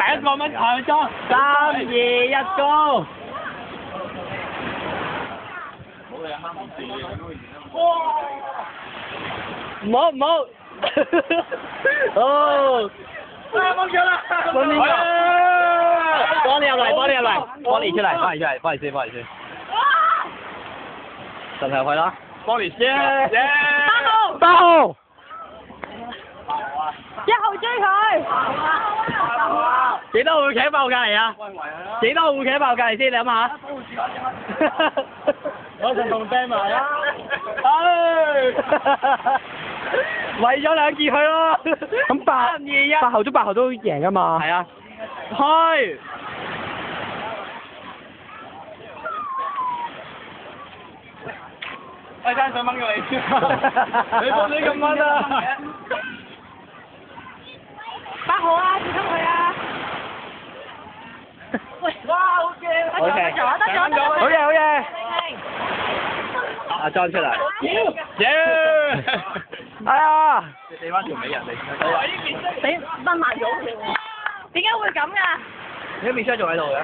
第一個蚊搶咗3、2、1 ，Go！唔好唔好，哦，冇咗啦！幫你入嚟，幫你入嚟，幫你出嚟，幫你出嚟，幫你先，幫你先。進入去啦，幫你先，耶8號1號追佢。幾多會企喺爆隔離啊？幾多會企喺爆隔離先？你諗下。我仲同掟埋啦！為咗兩件佢咯。咁8號8號都贏噶嘛？係啊，開。我爭想掹咗你，你幫你咁掹啊8號啊，小心佢啊！喂，哇，好驚！好嘅，得咗，好嘢好嘢！阿莊出嚟。耶！哎呀！你俾翻條尾人哋。俾掹埋咗佢喎。點解會咁㗎？你個面霜仲喺度嘅？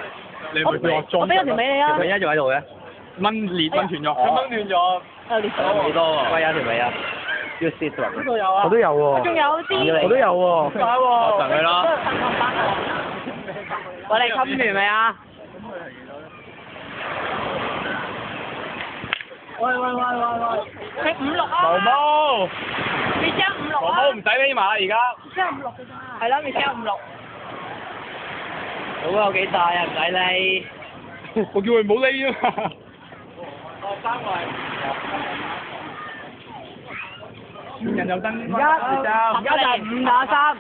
你唔會俾我裝？我俾咗條尾你啊！條尾一仲喺度嘅？掹斷咗，佢掹斷咗。裂幾多喎？喂，有條尾啊！要蝕咗。邊度有啊？我都有喎。仲有啲。我都有喎。快喎！我佢啦。我哋冚完未啊？喂！係5-6啊！毛毛，你將5-6啊！毛毛唔使匿埋而家。將5-6嘅咋？係咯，你將5-6。好有幾大啊？唔使匿。我叫佢唔好匿啊嘛。3位。人又登。而家就係5打3，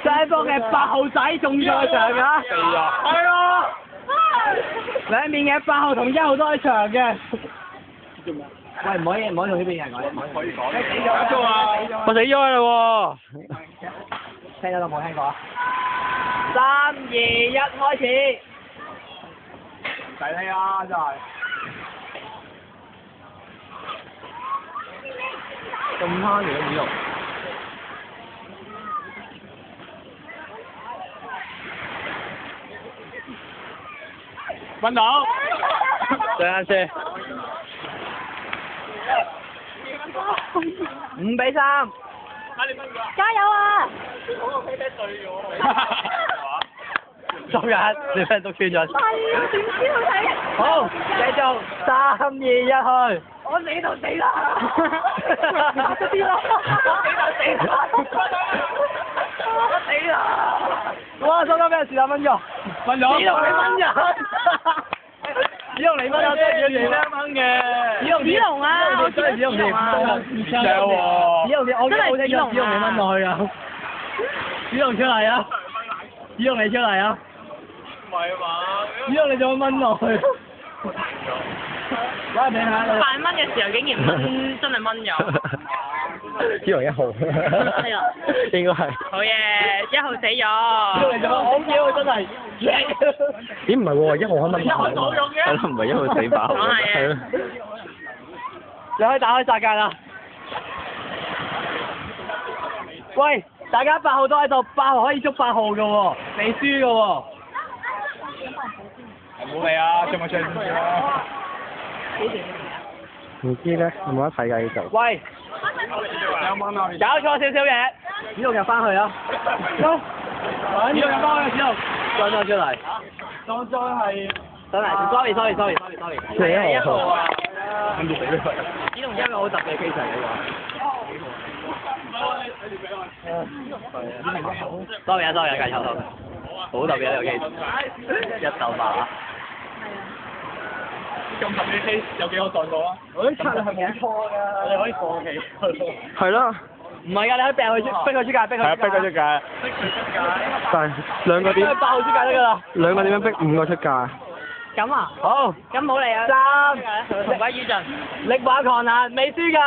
雙方嘅8號仔中在場㗎。係啊！兩面嘅8號同1號都喺場嘅。喂，唔可以同呢邊人講，唔可以講。死咗啊！我死咗啦喎！聽到都冇聽過啊！3、2、1，開始。唔使匿啊！真係。咁慳嚟嘅5-6。搵到。對啱先。5-3。加油啊！今日你俾人篤穿咗。係啊，點知佢睇？好，繼續3、2、1去。我死都死啦！嗰啲咯，我死啦！哇！收俾人是但蚊咗。蚊咗。只同你蚊人。只同你蚊有真係要2蚊嘅。子龍啊！我真係只同你正喎。只同你，我好聽咗只同你蚊落去啊！只同出嚟啊！只同你出嚟啊！唔係嘛？只同你仲蚊落去。攞嚟睇下你。扮蚊嘅時候竟然蚊真係蚊咗。只能1號。係啊。應該係。好嘢，1號死咗。只同你做乜好嘢喎！真係。咦唔係喎，1號開蚊有作用嘅。係咯，唔係1號死爆。講係係咯。你可以打開殺界啦！喂，大家8號都喺度，8號可以捉8號嘅喎，未輸嘅喎。冇理啊，仲咪唱唔知啦。唔知咧，冇得睇㗎呢度。喂，有蚊啊！搞錯少少嘢，子龍入翻去啊！子龍入翻去，子龍裝咗出嚟。當初係上嚟 ，sorry。1號啊！跟住俾佢。子龍一個好特別嘅 case 嚟嘅喎。sorry 啊，繼續。好特別呢個 case，1鬥8啊！咁特別 case 有幾個撞過啊？我啲策略係冇錯㗎，我哋可以放棄佢。係咯。唔係㗎，你可以逼佢出界，逼佢出界。但係兩個點8號出界得㗎啦。兩個點樣逼5個出界？咁啊？好，咁冇嚟啊3，同歸於盡。力挽狂瀾，未輸㗎。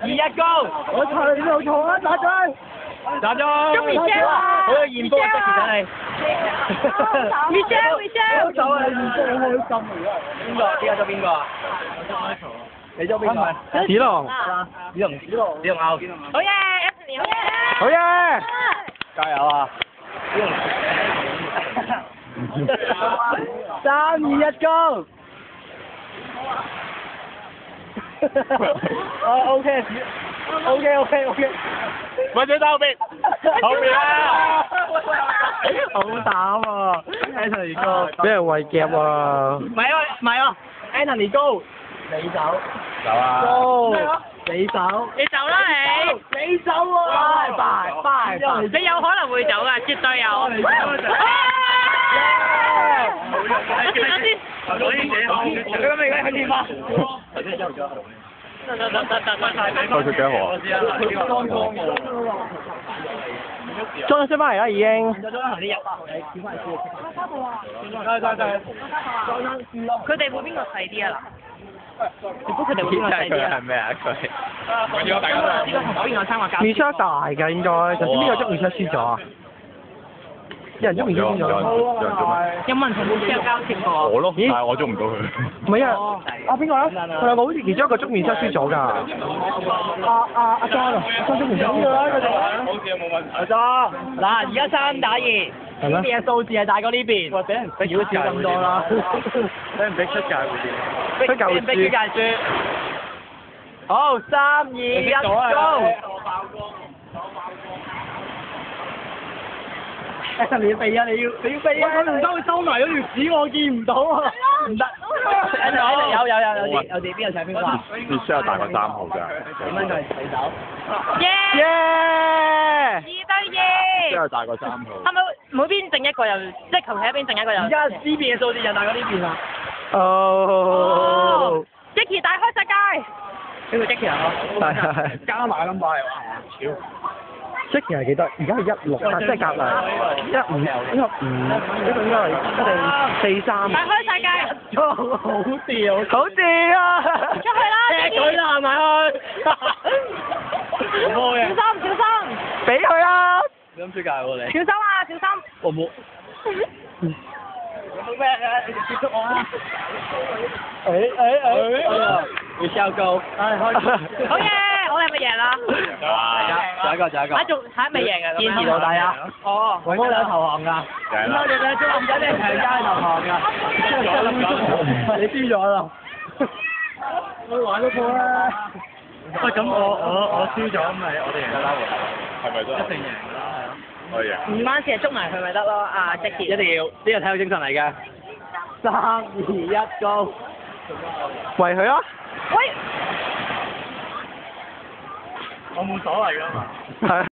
2、1 Go！我策略點有錯啊？打咗！打咗。中 Michelle 啊好有豔福嘅質其實你。Michelle。走啊！豔福好開心啊！邊個捉邊個啊？你捉邊個？子龍。子龍 out。好嘢，Anthony 好嘢。好嘢！加油啊！子龍。3、2、1 ，Go！ OK，咪仔打後邊，後邊啊！好膽喎 ，Anthony Go，俾人圍夾啊！唔係啊 ，Anthony Go，你走，走啊！ Go，你走，你走啦你，你走喎，拜，你有可能會走噶，絕對有。我轉咗先。佢咁未去電話。開出幾多號啊？裝咗出翻嚟啦已經。佢哋會邊個細啲啊？如果佢哋會邊個細啲啊？咩啊？佢要大家呢個同邊個參加？面出大㗎應該，頭先邊個捉面出輸咗啊？有人捉面出輸咗。有冇人同面出有交涉過？我咯，但係我捉唔到佢。唔係啊，邊個啊？佢兩個好似其中一個捉面出輸咗㗎。阿莊啊，莊捉面出。好似有冇問題？阿莊，嗱，而家3打2，呢邊嘅數字係大過呢邊。哇！俾人逼少咁多啦。俾人逼出界會點？俾人逼出界輸。好，3、2、1 ，Go！ 你要避啊！你要避啊！我唔得，會收埋嗰條屎，我見唔到啊！唔得，有啲邊個搶邊個啊？必須有大過3號㗎。點樣佢你走？耶！2對2。必須有大過3號。係咪每邊剩一個又，即係求其一邊剩一個又？而家呢邊嘅數字就大過呢邊啦。哦。 Jackie 大開世界。呢個 Jackie 啊？加埋 number 係嘛？超。Jackie 係幾多？而家係16，即係夾埋15，呢個應該係43。大開世界。好掂啊！出去啦踢佢啦，係咪去？小心！俾佢啦！你諗出界喎你？小心啊！小心！我冇。有冇咩接觸我啊？你笑夠。好嘢！我哋係咪贏啦？仲有一個。仲係咪贏㗎？堅持到底啊！哦，我有投降㗎。贏啦！我哋嘅中唔使俾人強姦投降㗎。你輸咗啦！我玩嗰個啦。喂，咁我輸咗，咪我哋贏得啦喎。係咪真？一定贏㗎啦，係啊。可以啊。唔關事，捉埋佢咪得咯，阿 Jackie。一定要，呢個體育精神嚟嘅。3、2、1 ，Go！ 圍佢啊！喂！我冇所謂㗎嘛。係。